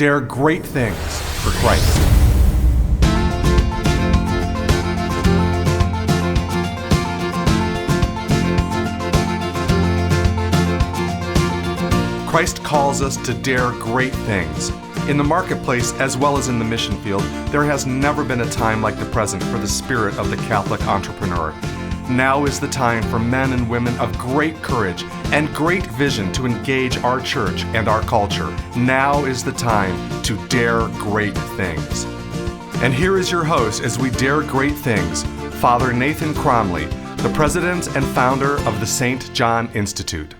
dare great things for Christ. Christ calls us to dare great things. In the marketplace, as well as in the mission field, there has never been a time like the present for the spirit of the Catholic entrepreneur. Now is the time for men and women of great courage and great vision to engage our church and our culture. Now is the time to dare great things. And here is your host as we dare great things, Father Nathan Cromley, the president and founder of the St. John Institute.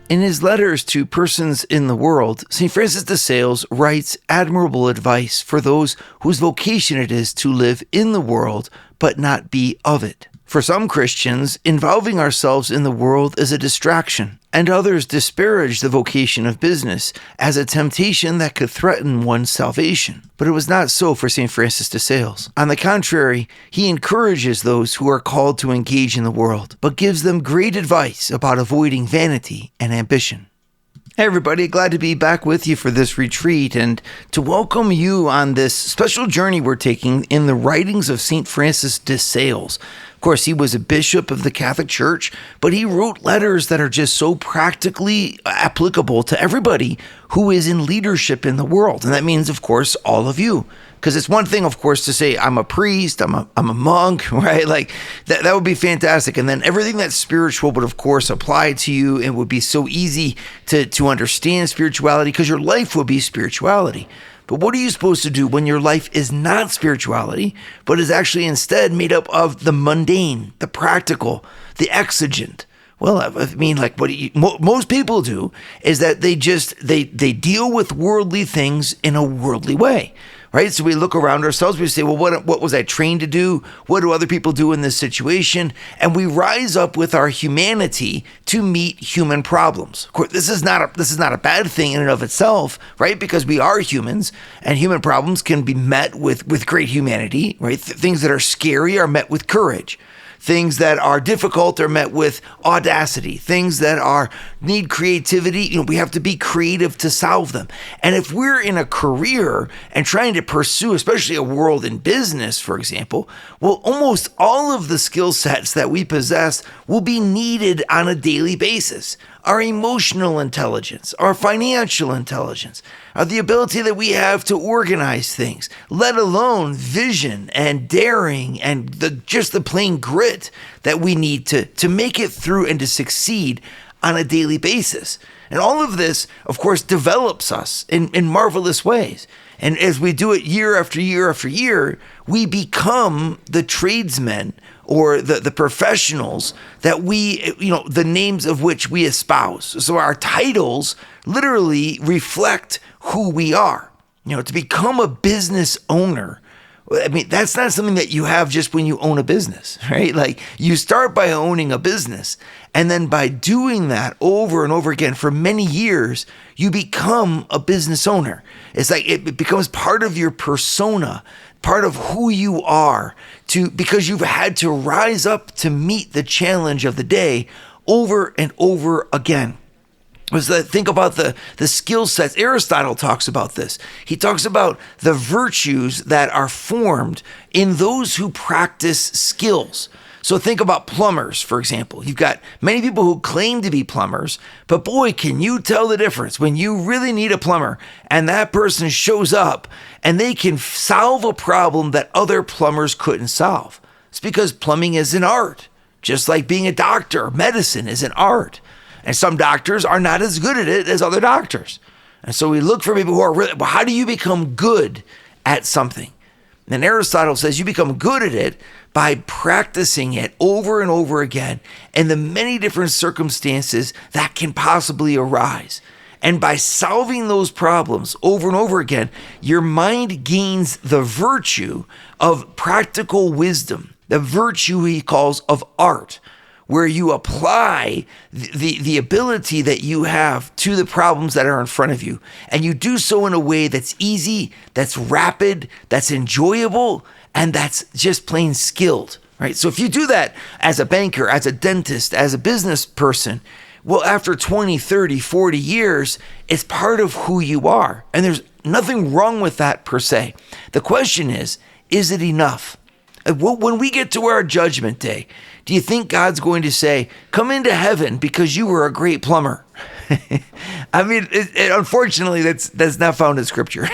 In his letters to persons in the world, St. Francis de Sales writes admirable advice for those whose vocation it is to live in the world but not be of it. For some Christians, involving ourselves in the world is a distraction, and others disparage the vocation of business as a temptation that could threaten one's salvation. But it was not so for St. Francis de Sales. On the contrary, he encourages those who are called to engage in the world, but gives them great advice about avoiding vanity and ambition. Hey everybody, glad to be back with you for this retreat and to welcome you on this special journey we're taking in the writings of St. Francis de Sales. Of course, he was a bishop of the Catholic Church, but he wrote letters that are just so practically applicable to everybody who is in leadership in the world. And that means, of course, all of you. Because it's one thing, of course, to say, I'm a priest, I'm a monk, right? Like, that would be fantastic. And then everything that's spiritual would, of course, apply to you. It would be so easy to understand spirituality because your life would be spirituality. But what are you supposed to do when your life is not spirituality, but is actually instead made up of the mundane, the practical, the exigent? Well, I mean, like most people do is that they deal with worldly things in a worldly way. Right? So we look around ourselves, we say, well, what was I trained to do? What do other people do in this situation? And we rise up with our humanity to meet human problems. Of course, this is not a bad thing in and of itself, right? Because we are humans and human problems can be met with great humanity, right? Things that are scary are met with courage. Things that are difficult are met with audacity. Things that need creativity, we have to be creative to solve them. And if we're in a career and trying to pursue, especially a world in business, for example, well, almost all of the skill sets that we possess will be needed on a daily basis. Our emotional intelligence, our financial intelligence, the ability that we have to organize things, let alone vision and daring and just the plain grit that we need to make it through and to succeed on a daily basis. And all of this, of course, develops us in marvelous ways. And as we do it year after year after year, we become the tradesmen or the professionals that the names of which we espouse. So our titles literally reflect who we are. To become a business owner, I mean, that's not something that you have just when you own a business, right? Like you start by owning a business, and then by doing that over and over again for many years, you become a business owner. It's like it becomes part of your persona, part of who you are, because you've had to rise up to meet the challenge of the day over and over again. Think about the skill sets. Aristotle talks about this. He talks about the virtues that are formed in those who practice skills. So think about plumbers, for example. You've got many people who claim to be plumbers, but boy, can you tell the difference when you really need a plumber and that person shows up and they can solve a problem that other plumbers couldn't solve. It's because plumbing is an art, just like being a doctor. Medicine is an art. And some doctors are not as good at it as other doctors. And so we look for people who are really, well, how do you become good at something? And Aristotle says you become good at it by practicing it over and over again in the many different circumstances that can possibly arise. And by solving those problems over and over again, your mind gains the virtue of practical wisdom, the virtue he calls of art, where you apply the ability that you have to the problems that are in front of you. And you do so in a way that's easy, that's rapid, that's enjoyable, and that's just plain skilled, right? So if you do that as a banker, as a dentist, as a business person, well, after 20, 30, 40 years, it's part of who you are. And there's Nothing wrong with that per se. The question is it enough? When we get to our judgment day, do you think God's going to say, come into heaven because you were a great plumber? I mean, unfortunately, that's not found in Scripture.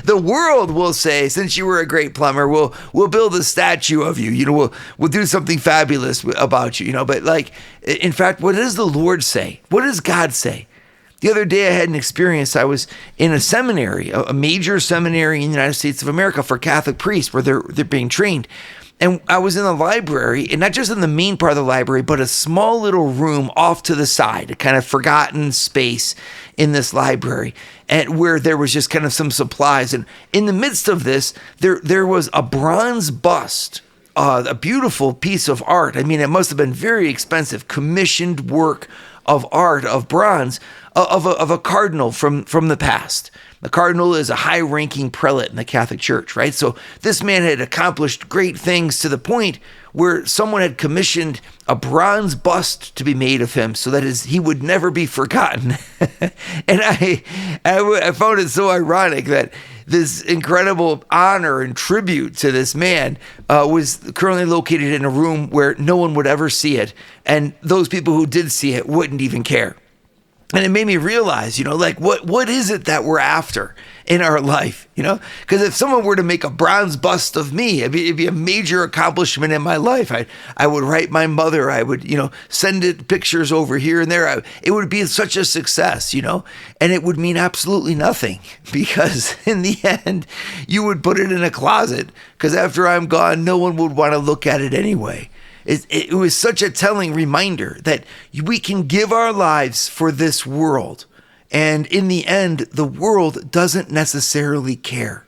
The world will say, since you were a great plumber, we'll build a statue of you. You know, we'll do something fabulous about you. You know, but like, in fact, what does the Lord say? What does God say? The other day I had an experience. I was in a seminary, a major seminary in the United States of America for Catholic priests where they're being trained. And I was in the library, and not just in the main part of the library, but a small little room off to the side, a kind of forgotten space in this library, and where there was just kind of some supplies. And in the midst of this, there was a bronze bust, a beautiful piece of art. I mean, it must have been very expensive, commissioned work of art, of bronze, of a cardinal from the past. The cardinal is a high-ranking prelate in the Catholic Church, right? So this man had accomplished great things to the point where someone had commissioned a bronze bust to be made of him so that he would never be forgotten. And I found it so ironic that this incredible honor and tribute to this man was currently located in a room where no one would ever see it. And those people who did see it wouldn't even care. And it made me realize, you know, like what is it that we're after in our life, you know? Because if someone were to make a bronze bust of me, it'd be a major accomplishment in my life. I would write my mother. I would, you know, send it pictures over here and there. It would be such a success, you know? And it would mean absolutely nothing because in the end, you would put it in a closet because after I'm gone, no one would want to look at it anyway. It was such a telling reminder that we can give our lives for this world. And in the end, the world doesn't necessarily care.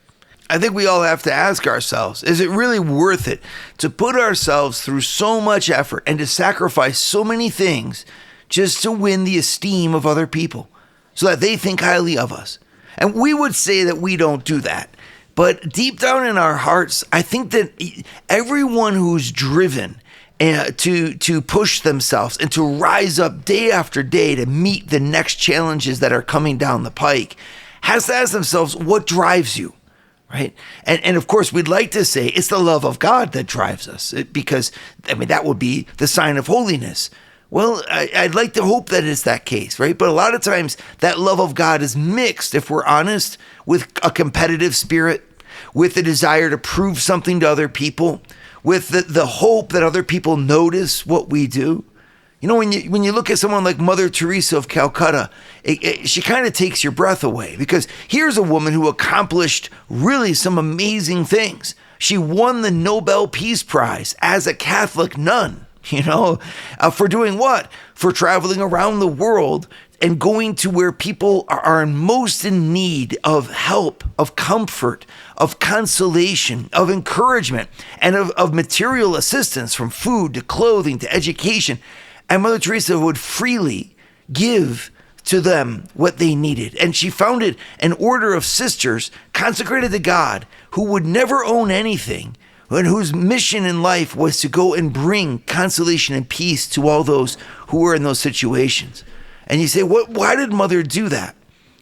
I think we all have to ask ourselves, is it really worth it to put ourselves through so much effort and to sacrifice so many things just to win the esteem of other people so that they think highly of us? And we would say that we don't do that. But deep down in our hearts, I think that everyone who's driven to push themselves and to rise up day after day to meet the next challenges that are coming down the pike has to ask themselves, what drives you, right? And of course, we'd like to say it's the love of God that drives us because, I mean, that would be the sign of holiness. Well, I'd like to hope that it's that case, right? But a lot of times that love of God is mixed, if we're honest, with a competitive spirit, with a desire to prove something to other people, with the hope that other people notice what we do. You know, when you look at someone like Mother Teresa of Calcutta, she kind of takes your breath away because here's a woman who accomplished really some amazing things. She won the Nobel Peace Prize as a Catholic nun, you know, for doing what? For traveling around the world and going to where people are most in need of help, of comfort, of consolation, of encouragement, and of material assistance from food to clothing to education. And Mother Teresa would freely give to them what they needed. And she founded an order of sisters consecrated to God who would never own anything and whose mission in life was to go and bring consolation and peace to all those who were in those situations. And you say, why did Mother do that?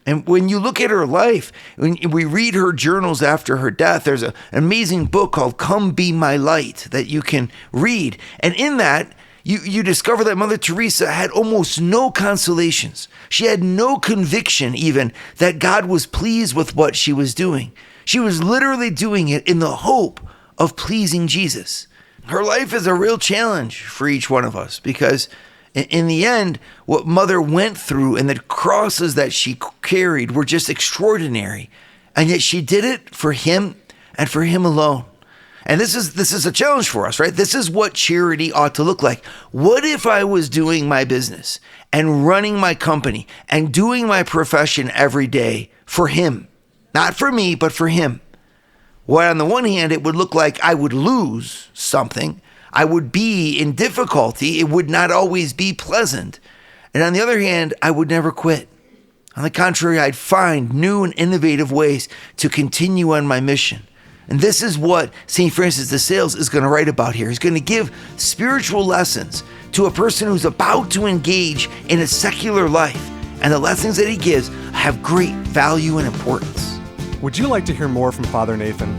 And when you look at her life, when we read her journals after her death, there's an amazing book called Come Be My Light that you can read. And in that, you discover that Mother Teresa had almost no consolations. She had no conviction even that God was pleased with what she was doing. She was literally doing it in the hope of pleasing Jesus. Her life is a real challenge for each one of us because in the end, what Mother went through and the crosses that she carried were just extraordinary. And yet she did it for him and for him alone. And this is a challenge for us, right? This is what charity ought to look like. What if I was doing my business and running my company and doing my profession every day for him? Not for me, but for him. Well, on the one hand, it would look like I would lose something. I would be in difficulty. It would not always be pleasant. And on the other hand, I would never quit. On the contrary, I'd find new and innovative ways to continue on my mission. And this is what St. Francis de Sales is going to write about here. He's going to give spiritual lessons to a person who's about to engage in a secular life. And the lessons that he gives have great value and importance. Would you like to hear more from Father Nathan?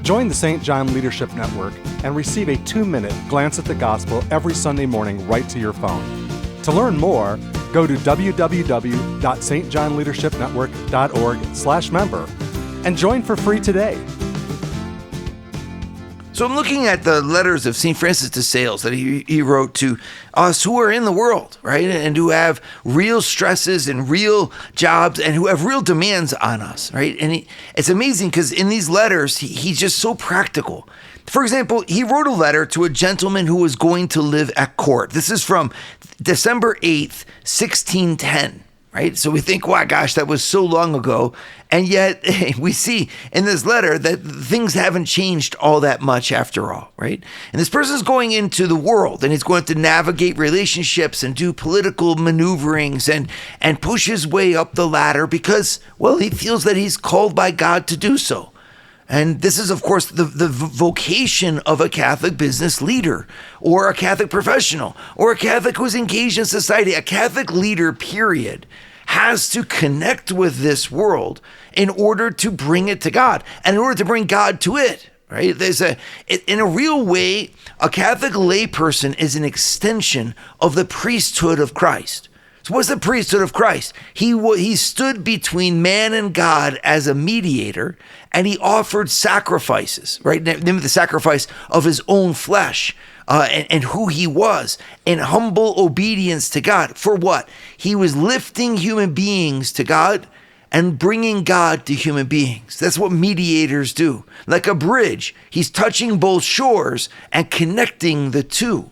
Join the St. John Leadership Network and receive a 2-minute glance at the gospel every Sunday morning right to your phone. To learn more, go to www.stjohnleadershipnetwork.org/member and join for free today. So I'm looking at the letters of St. Francis de Sales that he wrote to us who are in the world, right? And who have real stresses and real jobs and who have real demands on us, right? And it's amazing because in these letters, he's just so practical. For example, he wrote a letter to a gentleman who was going to live at court. This is from December 8th, 1610. Right? So we think, wow, gosh, that was so long ago. And yet we see in this letter that things haven't changed all that much after all, right? And this person's going into the world and he's going to navigate relationships and do political maneuverings and push his way up the ladder because, well, he feels that he's called by God to do so. And this is, of course, the vocation of a Catholic business leader or a Catholic professional or a Catholic who's engaged in society. A Catholic leader, period, has to connect with this world in order to bring it to God and in order to bring God to it, right? In a real way, a Catholic layperson is an extension of the priesthood of Christ. So what's the priesthood of Christ? He stood between man and God as a mediator, and he offered sacrifices, right? Namely the sacrifice of his own flesh and who he was in humble obedience to God. For what? He was lifting human beings to God and bringing God to human beings. That's what mediators do. Like a bridge, he's touching both shores and connecting the two,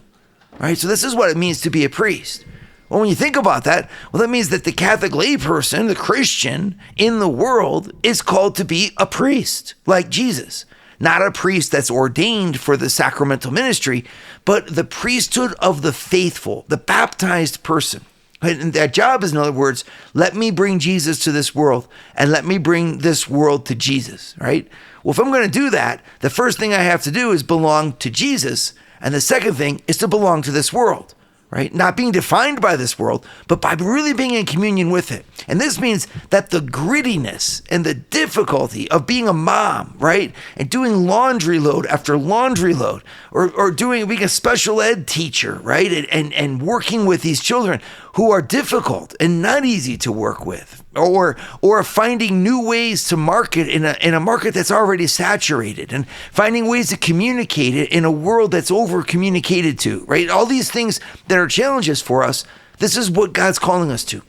right? So this is what it means to be a priest. Well, when you think about that, well, that means that the Catholic layperson, the Christian in the world, is called to be a priest, like Jesus. Not a priest that's ordained for the sacramental ministry, but the priesthood of the faithful, the baptized person. And that job is, in other words, let me bring Jesus to this world and let me bring this world to Jesus, right? Well, if I'm going to do that, the first thing I have to do is belong to Jesus. And the second thing is to belong to this world. Right? Not being defined by this world, but by really being in communion with it. And this means that the grittiness and the difficulty of being a mom, right? And doing laundry load after laundry load, or being a special ed teacher, right? And working with these children who are difficult and not easy to work with, or finding new ways to market in a market that's already saturated, and finding ways to communicate it in a world that's over communicated to, right? All these things that are challenges for us, this is what God's calling us to.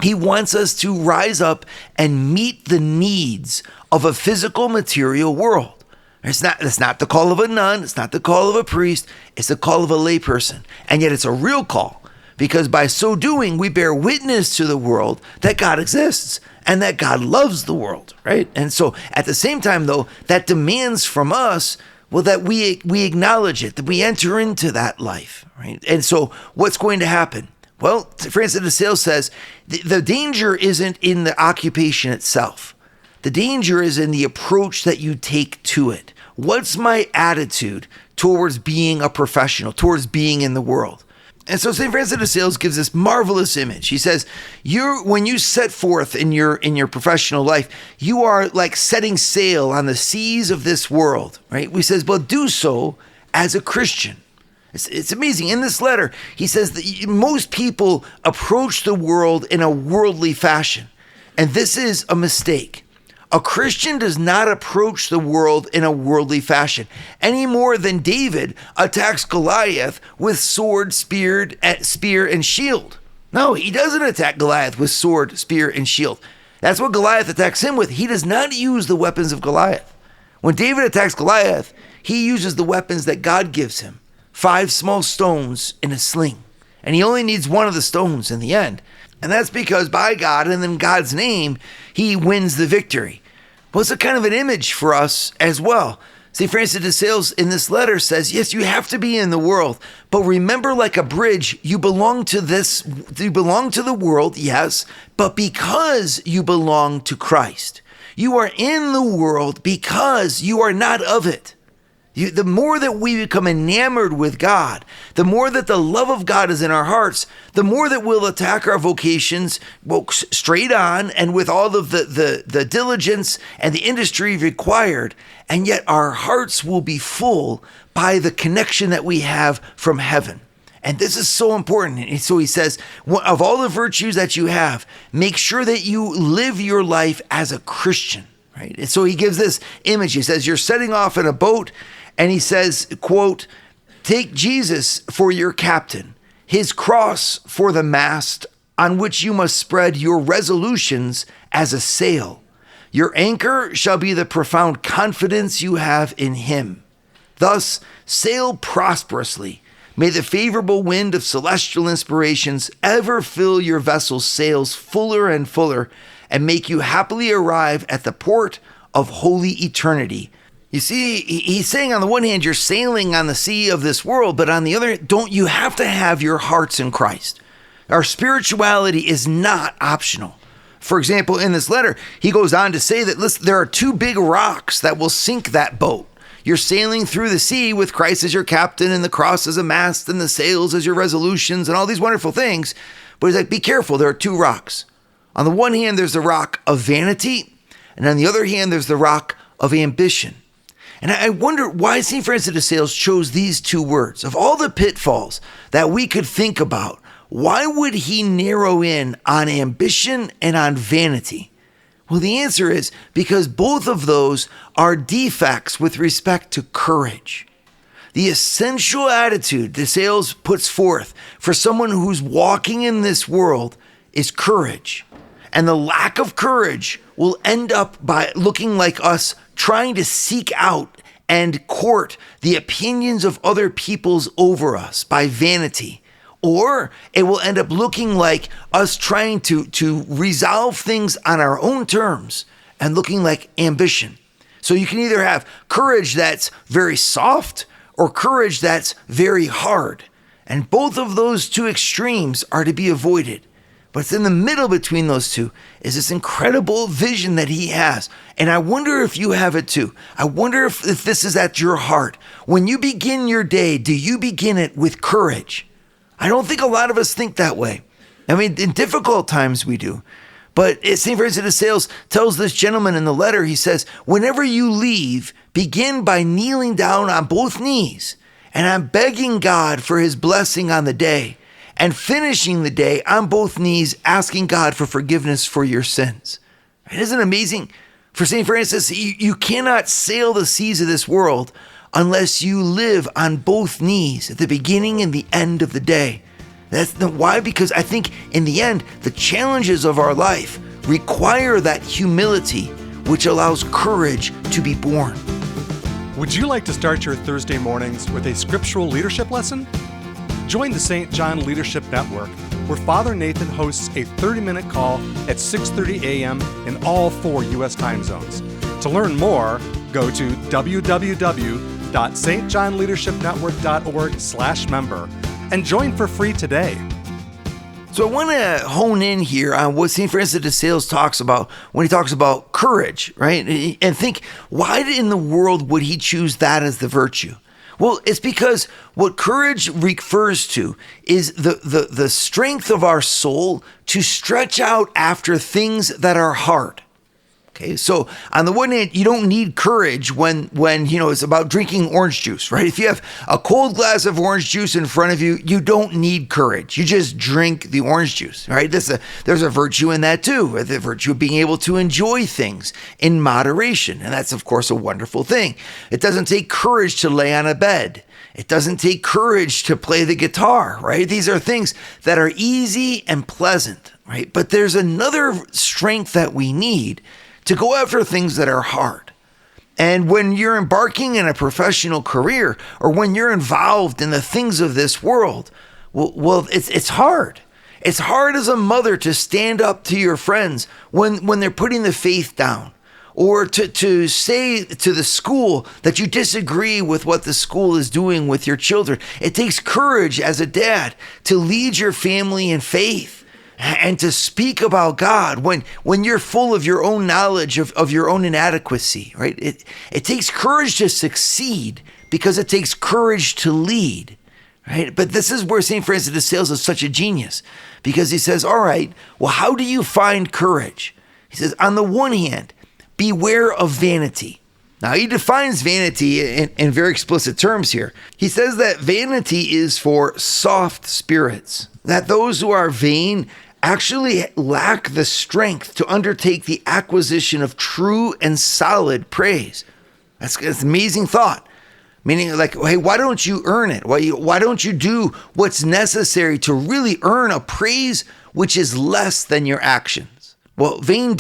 He wants us to rise up and meet the needs of a physical, material world. It's not the call of a nun, it's not the call of a priest, it's the call of a layperson. And yet it's a real call, because by so doing, we bear witness to the world that God exists and that God loves the world, right? And so at the same time, though, that demands from us, well, that we acknowledge it, that we enter into that life, right? And so what's going to happen? Well, Francis de Sales says the danger isn't in the occupation itself. The danger is in the approach that you take to it. What's my attitude towards being a professional, towards being in the world? And so St. Francis de Sales gives this marvelous image. He says, when you set forth in your professional life, you are like setting sail on the seas of this world, right? He says, well, do so as a Christian. It's amazing. In this letter, he says that most people approach the world in a worldly fashion, and this is a mistake. A Christian does not approach the world in a worldly fashion any more than David attacks Goliath with sword, spear, and shield. No, he doesn't attack Goliath with sword, spear, and shield. That's what Goliath attacks him with. He does not use the weapons of Goliath. When David attacks Goliath, he uses the weapons that God gives him. 5 small stones in a sling. And he only needs one of the stones in the end. And that's because by God and in God's name, he wins the victory. Well, it's a kind of an image for us as well. St. Francis de Sales in this letter says, yes, you have to be in the world, but remember, like a bridge, you belong to the world, yes, but because you belong to Christ. You are in the world because you are not of it. The more that we become enamored with God, the more that the love of God is in our hearts, the more that we'll attack our vocations straight on and with all of the diligence and the industry required. And yet our hearts will be full by the connection that we have from heaven. And this is so important. And so he says, of all the virtues that you have, make sure that you live your life as a Christian. Right? And so he gives this image. He says, you're setting off in a boat, and he says, quote, take Jesus for your captain, his cross for the mast on which you must spread your resolutions as a sail. Your anchor shall be the profound confidence you have in him. Thus, sail prosperously. May the favorable wind of celestial inspirations ever fill your vessel's sails fuller and fuller, and make you happily arrive at the port of holy eternity. You see, he's saying on the one hand, you're sailing on the sea of this world, but on the other, don't you have to have your hearts in Christ? Our spirituality is not optional. For example, in this letter, he goes on to say that, listen, there are two big rocks that will sink that boat. You're sailing through the sea with Christ as your captain and the cross as a mast and the sails as your resolutions and all these wonderful things. But he's like, be careful, there are two rocks. On the one hand, there's the rock of vanity, and on the other hand, there's the rock of ambition. And I wonder why St. Francis de Sales chose these two words. Of all the pitfalls that we could think about, why would he narrow in on ambition and on vanity? Well, the answer is because both of those are defects with respect to courage. The essential attitude de Sales puts forth for someone who's walking in this world is courage. And the lack of courage will end up by looking like us trying to seek out and court the opinions of other peoples over us by vanity. Or it will end up looking like us trying to resolve things on our own terms and looking like ambition. So you can either have courage that's very soft or courage that's very hard. And both of those two extremes are to be avoided. But it's in the middle between those two is this incredible vision that he has. And I wonder if you have it too. I wonder if this is at your heart. When you begin your day, do you begin it with courage? I don't think a lot of us think that way. I mean, in difficult times we do. But St. Francis de Sales tells this gentleman in the letter, he says, whenever you leave, begin by kneeling down on both knees. And I'm begging God for his blessing on the day. And finishing the day on both knees, asking God for forgiveness for your sins. Isn't it amazing? For St. Francis, you cannot sail the seas of this world unless you live on both knees at the beginning and the end of the day. Why? Because I think in the end, the challenges of our life require that humility, which allows courage to be born. Would you like to start your Thursday mornings with a scriptural leadership lesson? Join the St. John Leadership Network, where Father Nathan hosts a 30-minute call at 6:30 a.m. in all 4 U.S. time zones. To learn more, go to www.stjohnleadershipnetwork.org/member and join for free today. So I want to hone in here on what St. Francis de Sales talks about when he talks about courage, right? And think, why in the world would he choose that as the virtue? Well, it's because what courage refers to is the strength of our soul to stretch out after things that are hard. Okay, so on the one hand, you don't need courage when it's about drinking orange juice, right? If you have a cold glass of orange juice in front of you, you don't need courage. You just drink the orange juice, right? There's a virtue in that too, the virtue of being able to enjoy things in moderation. And that's, of course, a wonderful thing. It doesn't take courage to lay on a bed. It doesn't take courage to play the guitar, right? These are things that are easy and pleasant, right? But there's another strength that we need to go after things that are hard. And when you're embarking in a professional career or when you're involved in the things of this world, well, it's hard. It's hard as a mother to stand up to your friends when they're putting the faith down, or to say to the school that you disagree with what the school is doing with your children. It takes courage as a dad to lead your family in faith and to speak about God when you're full of your own knowledge of your own inadequacy, right? It takes courage to succeed because it takes courage to lead, right? But this is where St. Francis de Sales is such a genius, because he says, all right, well, how do you find courage? He says, on the one hand, beware of vanity. Now, he defines vanity in very explicit terms here. He says that vanity is for soft spirits, that those who are vain actually lack the strength to undertake the acquisition of true and solid praise. That's an amazing thought. Meaning like, hey, why don't you earn it? Why don't you do what's necessary to really earn a praise which is less than your actions? Well, vain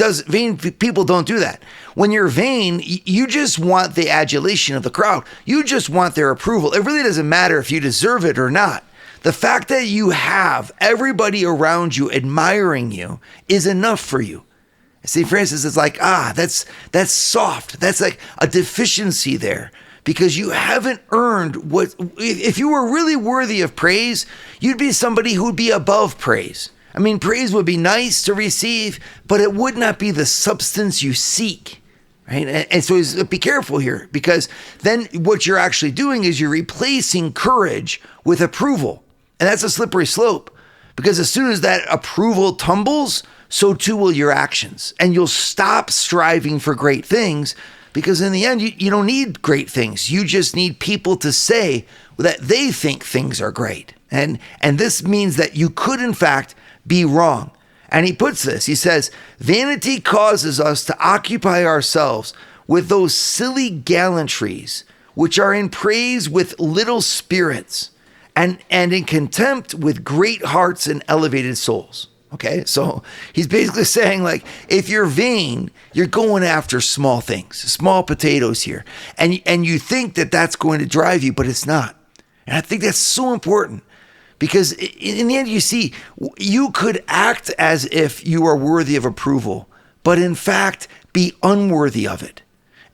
people don't do that. When you're vain, you just want the adulation of the crowd. You just want their approval. It really doesn't matter if you deserve it or not. The fact that you have everybody around you admiring you is enough for you. St. Francis is like, that's soft. That's like a deficiency there, because you haven't earned what, if you were really worthy of praise, you'd be somebody who'd be above praise. I mean, praise would be nice to receive, but it would not be the substance you seek, right? And so be careful here, because then what you're actually doing is you're replacing courage with approval. And that's a slippery slope, because as soon as that approval tumbles, so too will your actions. And you'll stop striving for great things, because in the end, you don't need great things. You just need people to say that they think things are great. And this means that you could, in fact, be wrong. And he puts this, he says, vanity causes us to occupy ourselves with those silly gallantries which are in praise with little spirits, and in contempt with great hearts and elevated souls. Okay, so he's basically saying, like, if you're vain, you're going after small things, small potatoes here, and you think that that's going to drive you, but it's not. And I think that's so important, because in the end, you see, you could act as if you are worthy of approval, but in fact be unworthy of it.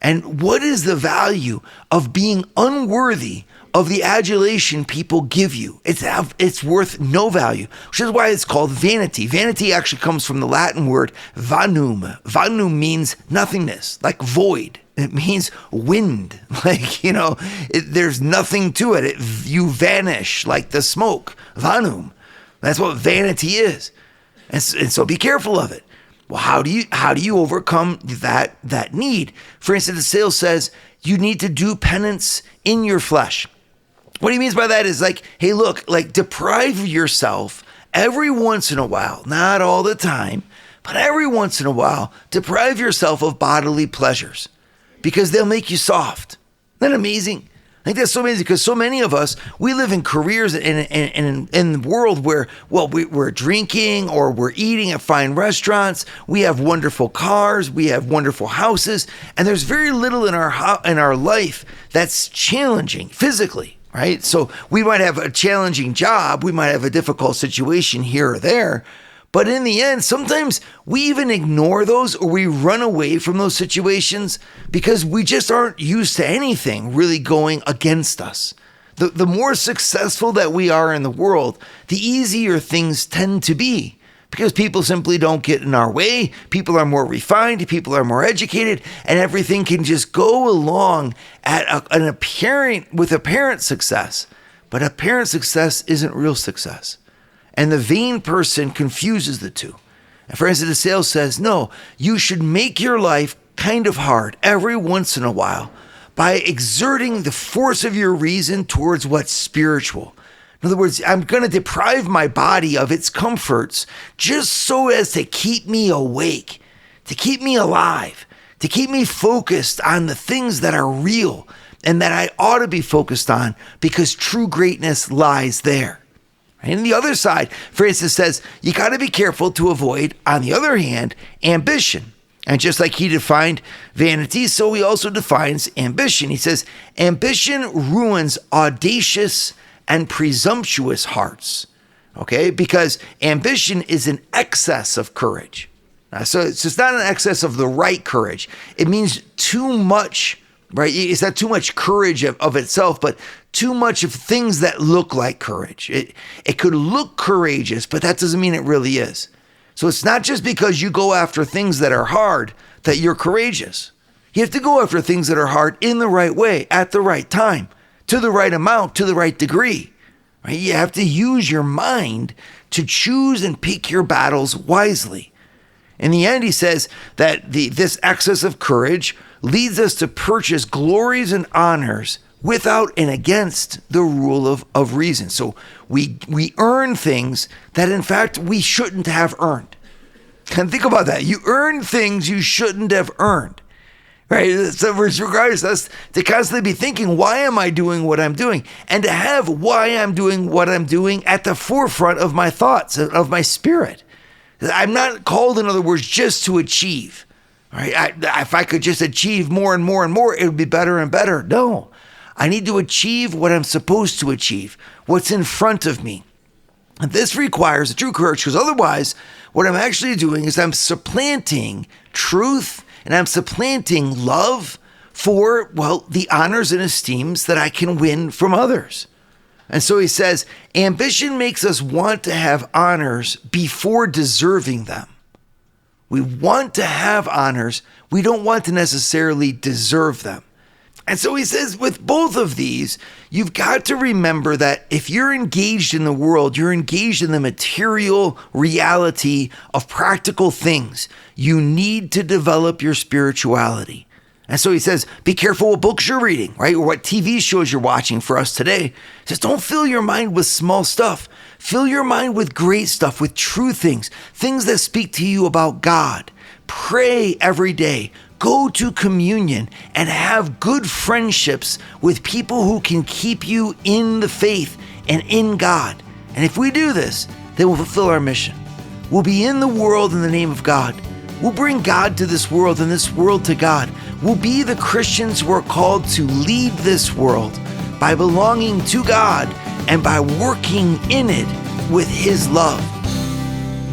And what is the value of being unworthy of the adulation people give you? It's worth no value, which is why it's called vanity. Vanity actually comes from the Latin word vanum. Vanum means nothingness, like void. It means wind, like, there's nothing to it. You vanish like the smoke. Vanum. That's what vanity is. And so be careful of it. Well, how do you overcome that need? Francis de Sales says you need to do penance in your flesh. What he means by that is like, hey, look, like, deprive yourself every once in a while, not all the time, but every once in a while, deprive yourself of bodily pleasures, because they'll make you soft. Isn't that amazing? I think that's so amazing, because so many of us, we live in careers in the world where, well, we're drinking or we're eating at fine restaurants. We have wonderful cars. We have wonderful houses. And there's very little in our life that's challenging physically, right? So we might have a challenging job. We might have a difficult situation here or there. But in the end, sometimes we even ignore those, or we run away from those situations because we just aren't used to anything really going against us. The more successful that we are in the world, the easier things tend to be, because people simply don't get in our way. People are more refined, people are more educated, and everything can just go along at with apparent success. But apparent success isn't real success. And the vain person confuses the two. And Francis de Sales says, no, you should make your life kind of hard every once in a while by exerting the force of your reason towards what's spiritual. In other words, I'm going to deprive my body of its comforts just so as to keep me awake, to keep me alive, to keep me focused on the things that are real and that I ought to be focused on, because true greatness lies there. And on the other side, Francis says, you got to be careful to avoid, on the other hand, ambition. And just like he defined vanity, so he also defines ambition. He says, ambition ruins audacious and presumptuous hearts. Okay? Because ambition is an excess of courage. So it's just not an excess of the right courage. It means too much, right? It's not too much courage of itself, but too much of things that look like courage. It could look courageous, but that doesn't mean it really is. So it's not just because you go after things that are hard that you're courageous. You have to go after things that are hard in the right way, at the right time. to the right amount, to the right degree. Right? You have to use your mind to choose and pick your battles wisely. In the end, he says that this excess of courage leads us to purchase glories and honors without and against the rule of reason. So we earn things that, in fact, we shouldn't have earned. And think about that. You earn things you shouldn't have earned. Right? So regardless, us to constantly be thinking, why am I doing what I'm doing? And to have why I'm doing what I'm doing at the forefront of my thoughts, of my spirit. I'm not called, in other words, just to achieve. Right? If I could just achieve more and more and more, it would be better and better. No, I need to achieve what I'm supposed to achieve, what's in front of me. And this requires a true courage, because otherwise, what I'm actually doing is I'm supplanting truth and I'm supplanting love for, well, the honors and esteems that I can win from others. And so he says, ambition makes us want to have honors before deserving them. We want to have honors. We don't want to necessarily deserve them. And so he says, with both of these, you've got to remember that if you're engaged in the world, you're engaged in the material reality of practical things, you need to develop your spirituality. And so he says, be careful what books you're reading, right? Or what TV shows you're watching for us today. He says, don't fill your mind with small stuff. Fill your mind with great stuff, with true things, things that speak to you about God. Pray every day. Go to communion and have good friendships with people who can keep you in the faith and in God. And if we do this, then we'll fulfill our mission. We'll be in the world in the name of God. We'll bring God to this world and this world to God. We'll be the Christians who are called to lead this world by belonging to God and by working in it with His love.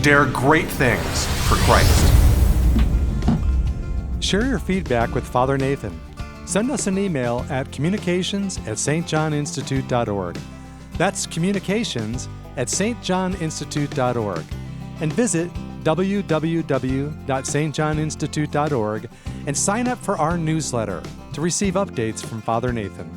Dare great things for Christ. Share your feedback with Father Nathan. Send us an email at communications@stjohninstitute.org. That's communications@stjohninstitute.org. And visit www.stjohninstitute.org and sign up for our newsletter to receive updates from Father Nathan.